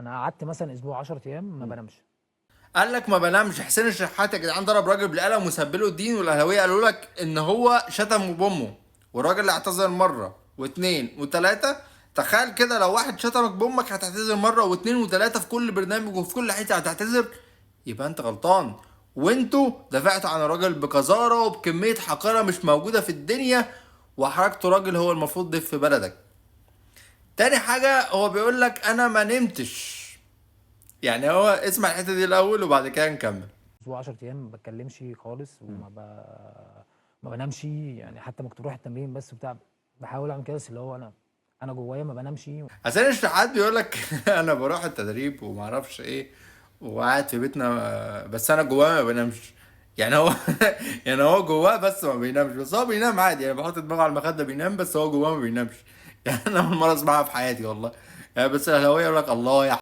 انا قعدت مثلا اسبوع 10 ايام ما بنامش. قال لك ما بنامش. حسين الشحات يا جدعان ضرب راجل بالقلم وسبله الدين، والاهلاويه قالوا لك ان هو شتم بامه، والراجل اعتذر مره واثنين وثلاثه. تخيل كده لو واحد شتمك بامك هتعتذر مره واثنين وثلاثه في كل برنامج وفي كل حته هتعتذر، يبقى انت غلطان. وانتوا دافعتوا عن الراجل بقذاره وبكميه حقاره مش موجوده في الدنيا، وحركته راجل هو المفروض ضيف في بلدك. تاني حاجه هو بيقول لك انا ما نمتش. يعني هو اسمع الحته دي الاول وبعد كده نكمل. اسبوع 10 ايام ما بتكلمش خالص ما بنامش، يعني حتى ما كنت بروح التمرين بس بتاع، بحاول اعمل كده، بس اللي هو انا جوايا ما بنامش. حسين الشحات بيقول لك انا بروح التدريب وما اعرفش ايه وقاعد في بيتنا، بس انا جواه ما بنامش. يعني هو يعني هو جواه بس ما بينامش، بس هو بينام عادي. يعني بحط دماغه على المخده بينام، بس هو جواه ما بينامش. يعني انا اول مره اسمعها في حياتي والله. يعني بس الاهلاويه يقول لك الله يا